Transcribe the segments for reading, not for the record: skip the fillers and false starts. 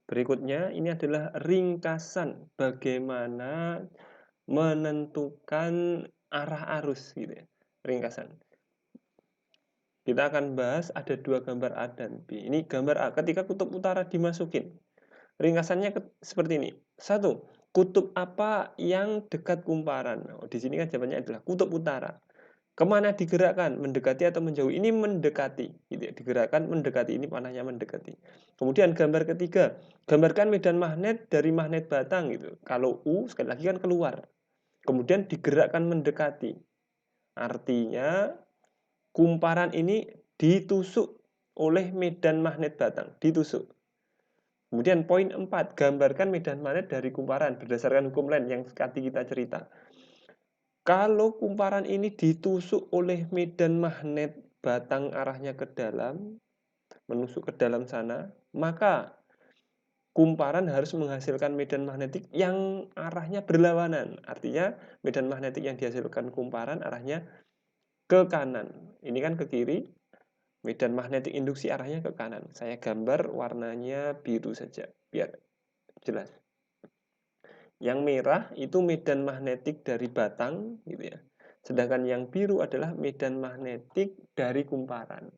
Berikutnya ini adalah ringkasan bagaimana menentukan arah arus gitu ya, ringkasan. Kita akan bahas ada 2 gambar A dan B. Ini gambar A ketika kutub utara dimasukin. Ringkasannya seperti ini. 1, kutub apa yang dekat kumparan? Oh, di sini kan jawabannya adalah kutub utara. Kemana digerakkan? Mendekati atau menjauh? Ini mendekati, gitu ya. Digerakkan mendekati, ini panahnya mendekati. Kemudian gambar ketiga, gambarkan medan magnet dari magnet batang gitu. Kalau U sekali lagi kan keluar. Kemudian digerakkan mendekati. Artinya kumparan ini ditusuk oleh medan magnet batang, ditusuk. Kemudian poin 4, gambarkan medan magnet dari kumparan berdasarkan hukum Lenz yang tadi kita cerita. Kalau kumparan ini ditusuk oleh medan magnet batang arahnya ke dalam, menusuk ke dalam sana, maka kumparan harus menghasilkan medan magnetik yang arahnya berlawanan. Artinya medan magnetik yang dihasilkan kumparan arahnya ke kanan. Ini kan ke kiri, medan magnetik induksi arahnya ke kanan. Saya gambar warnanya biru saja, biar jelas. Yang merah itu medan magnetik dari batang, gitu ya. Sedangkan yang biru adalah medan magnetik dari kumparan.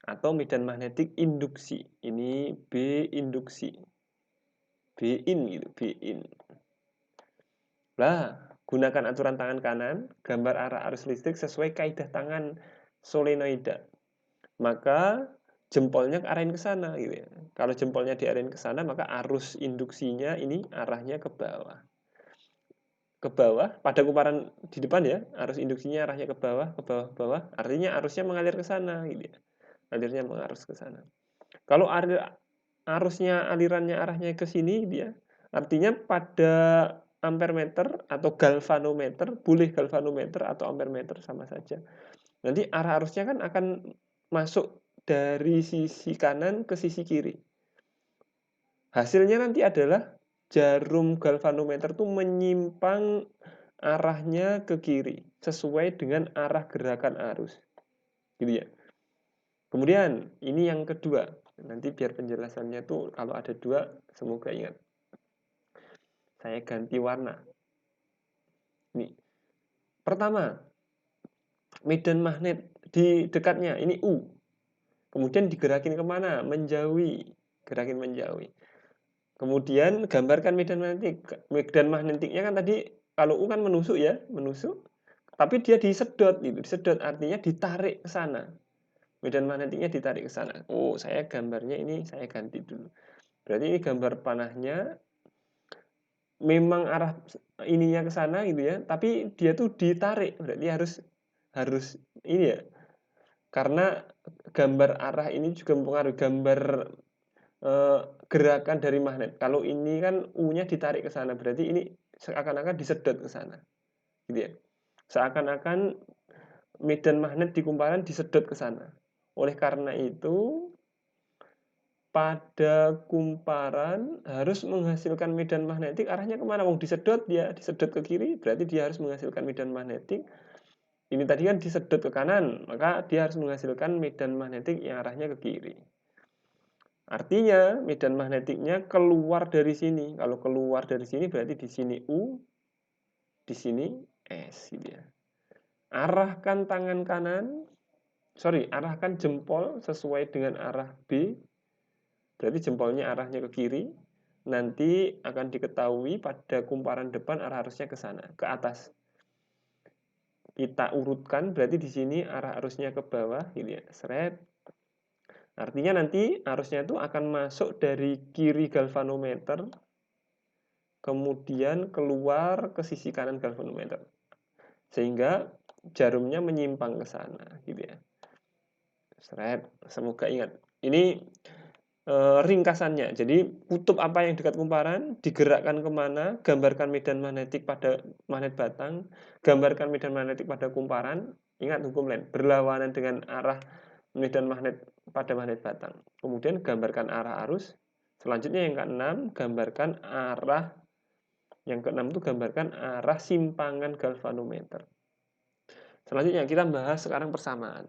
Atau medan magnetik induksi. Ini B induksi. B in gitu, B in. Nah, gunakan aturan tangan kanan, gambar arah arus listrik sesuai kaidah tangan solenoida. Maka jempolnya arahin ke sana gitu ya. Kalau jempolnya diarahin ke sana, maka arus induksinya ini arahnya ke bawah. Ke bawah pada kumparan di depan ya, arus induksinya arahnya ke bawah, ke bawah, ke bawah. Artinya arusnya mengalir ke sana gitu ya. Alirnya mengarus ke sana. Kalau arusnya alirannya arahnya ke sini gitu ya. Artinya pada ampermeter atau galvanometer, boleh galvanometer atau ampermeter sama saja. Nanti arah arusnya kan akan masuk dari sisi kanan ke sisi kiri. Hasilnya nanti adalah jarum galvanometer itu menyimpang arahnya ke kiri sesuai dengan arah gerakan arus. Gitu ya. Kemudian ini yang kedua. Nanti biar penjelasannya tuh kalau ada 2 semoga ingat. Saya ganti warna. Ini. Pertama, medan magnet di dekatnya ini U. Kemudian digerakin kemana? Menjauhi. Gerakin menjauhi. Kemudian gambarkan medan magnetik. Medan magnetiknya kan tadi kalau U kan menusuk ya, menusuk. Tapi dia disedot gitu, disedot artinya ditarik ke sana. Medan magnetiknya ditarik ke sana. Oh, saya gambarnya ini saya ganti dulu. Berarti ini gambar panahnya memang arah ininya ke sana gitu ya, tapi dia tuh ditarik. Berarti harus ini ya. Karena gambar arah ini juga mempengaruhi gambar gerakan dari magnet. Kalau ini kan U-nya ditarik ke sana, berarti ini seakan-akan disedot ke sana. Gitu ya. Seakan-akan medan magnet di kumparan disedot ke sana. Oleh karena itu, pada kumparan harus menghasilkan medan magnetik arahnya kemana? Mau disedot dia disedot ke kiri, berarti dia harus menghasilkan medan magnetik. Ini tadi kan disedot ke kanan, maka dia harus menghasilkan medan magnetik yang arahnya ke kiri. Artinya medan magnetiknya keluar dari sini. Kalau keluar dari sini berarti di sini U, di sini S gitu ya. Arahkan tangan kanan, arahkan jempol sesuai dengan arah B. Berarti jempolnya arahnya ke kiri. Nanti akan diketahui pada kumparan depan arah arusnya ke sana, ke atas. Kita urutkan berarti di sini arah arusnya ke bawah gitu ya. Seret. Artinya nanti arusnya itu akan masuk dari kiri galvanometer kemudian keluar ke sisi kanan galvanometer. Sehingga jarumnya menyimpang ke sana gitu ya. Seret. Semoga ingat. Ini ringkasannya. Jadi kutub apa yang dekat kumparan, digerakkan kemana, gambarkan medan magnetik pada magnet batang, gambarkan medan magnetik pada kumparan, ingat hukum Lenz, berlawanan dengan arah medan magnet pada magnet batang. Kemudian gambarkan arah arus. Selanjutnya yang keenam, gambarkan arah, yang keenam itu gambarkan arah simpangan galvanometer. Selanjutnya kita bahas sekarang persamaan.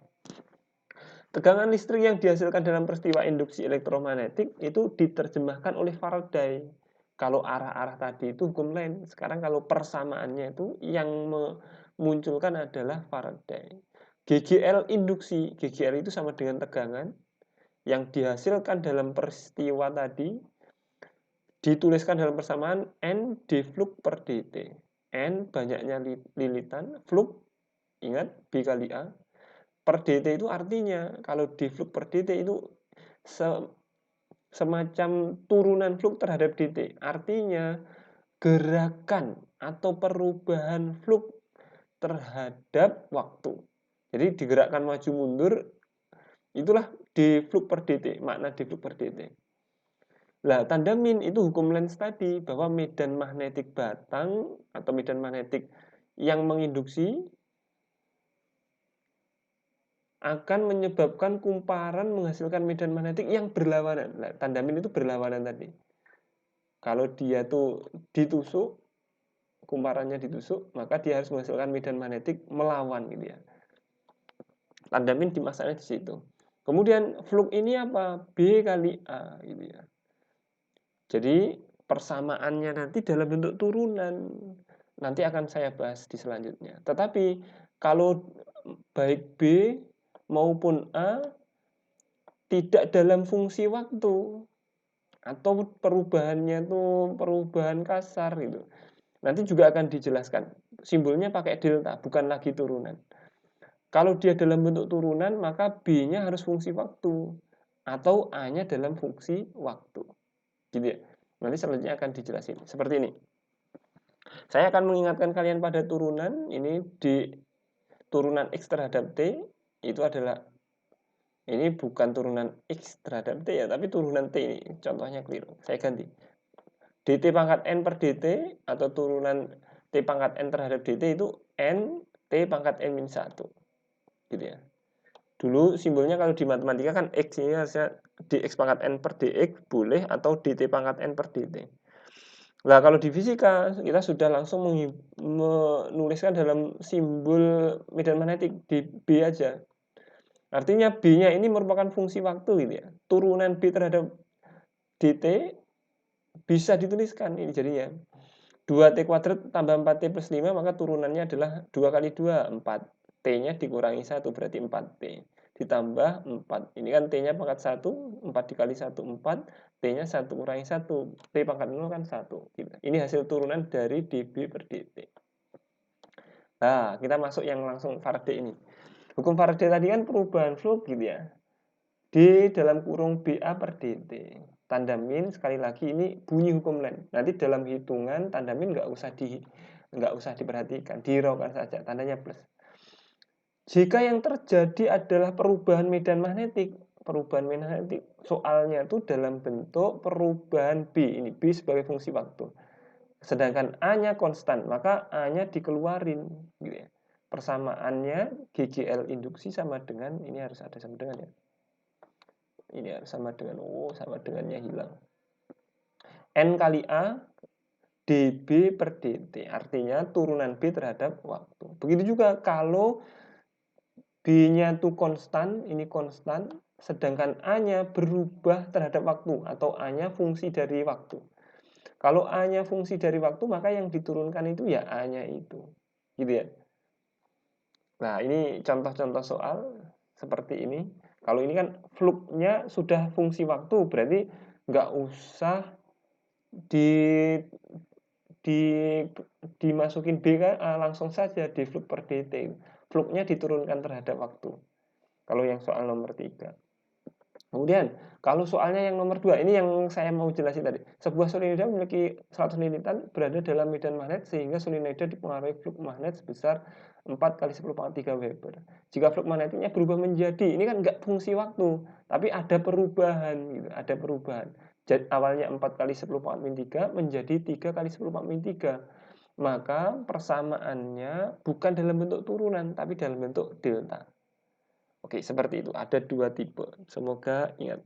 Tegangan listrik yang dihasilkan dalam peristiwa induksi elektromagnetik itu diterjemahkan oleh Faraday. Kalau arah-arah tadi itu hukum lain. Sekarang kalau persamaannya itu yang memunculkan adalah Faraday. GGL induksi, GGL itu sama dengan tegangan yang dihasilkan dalam peristiwa tadi dituliskan dalam persamaan N d flux per dt. N banyaknya lilitan, flux ingat B kali A. Per dt itu artinya kalau d flux per dt itu semacam turunan flux terhadap dt. Artinya gerakan atau perubahan flux terhadap waktu. Jadi digerakkan maju mundur itulah d flux per dt, makna d flux per dt. Nah, tanda min itu hukum Lenz tadi bahwa medan magnetik batang atau medan magnetik yang menginduksi akan menyebabkan kumparan menghasilkan medan magnetik yang berlawanan. Nah, tanda min itu berlawanan tadi. Kalau dia tuh ditusuk, kumparannya ditusuk, maka dia harus menghasilkan medan magnetik melawan gitu ya. Tanda min dimasukkan di situ. Kemudian flux ini apa? B kali A gitu ya. Jadi persamaannya nanti dalam bentuk turunan. Nanti akan saya bahas di selanjutnya. Tetapi kalau baik B maupun A tidak dalam fungsi waktu atau perubahannya itu perubahan kasar gitu. Nanti juga akan dijelaskan. Simbolnya pakai delta, bukan lagi turunan. Kalau dia dalam bentuk turunan, maka B-nya harus fungsi waktu atau A-nya dalam fungsi waktu. Gitu ya. Nanti selanjutnya akan dijelasin. Seperti ini. Saya akan mengingatkan kalian pada turunan. Ini di turunan X terhadap T itu adalah ini bukan turunan X terhadap T ya, tapi turunan T ini. Contohnya keliru. Saya ganti. dt pangkat N per dt atau turunan T pangkat N terhadap dt itu N T pangkat N-1. Gitu ya. Dulu simbolnya kalau di matematika kan X ini harusnya dx pangkat N per dx boleh atau dt pangkat N per dt. Nah, kalau di fisika kita sudah langsung menuliskan dalam simbol medan magnetik di B aja. Artinya B-nya ini merupakan fungsi waktu gitu ya. Turunan B terhadap dt bisa dituliskan ini jadinya 2t kuadrat tambah 4t plus 5 maka turunannya adalah 2 kali 2 4. T-nya dikurangi 1 berarti 4t. Ditambah 4. Ini kan T-nya pangkat 1, 4 dikali 1 4. T-nya 1 kurangi 1. T pangkat 0 kan 1. Ini hasil turunan dari dB per dt. Nah, kita masuk yang langsung Faraday ini. Hukum Faraday tadi kan perubahan flux gitu ya. D dalam kurung BA per dt. Tanda min sekali lagi ini bunyi hukum Lenz. Nanti dalam hitungan tanda min nggak usah diperhatikan, dihiraukan saja tandanya plus. Jika yang terjadi adalah perubahan medan magnetik soalnya itu dalam bentuk perubahan B. Ini B sebagai fungsi waktu. Sedangkan A-nya konstan, maka A-nya dikeluarin gitu ya. Persamaannya GGL induksi sama dengan ini harus ada sama dengan ya. Ini harus sama dengan sama dengannya hilang. N kali A dB per dt. Artinya turunan B terhadap waktu. Begitu juga kalau B-nya itu konstan, ini konstan, sedangkan A-nya berubah terhadap waktu atau A-nya fungsi dari waktu. Kalau A-nya fungsi dari waktu, maka yang diturunkan itu ya A-nya itu. Gitu ya. Nah, ini contoh-contoh soal seperti ini. Kalau ini kan flux-nya sudah fungsi waktu, berarti nggak usah dimasukin B kan langsung saja di flux per dt. Flux-nya diturunkan terhadap waktu. Kalau yang soal nomor 3. Kemudian, kalau soalnya yang nomor 2, ini yang saya mau jelasin tadi. Sebuah solenoida memiliki 100 lilitan berada dalam medan magnet sehingga solenoida dipengaruhi flux magnet sebesar 4 kali 10 pangkat 3 Weber. Jika flux magnetiknya berubah menjadi, ini kan nggak fungsi waktu, tapi ada perubahan gitu, ada perubahan. Jadi awalnya 4 kali 10 pangkat min 3 menjadi 3 kali 10 pangkat min 3. Maka persamaannya bukan dalam bentuk turunan, tapi dalam bentuk delta. Oke, seperti itu. Ada 2 tipe. Semoga ingat.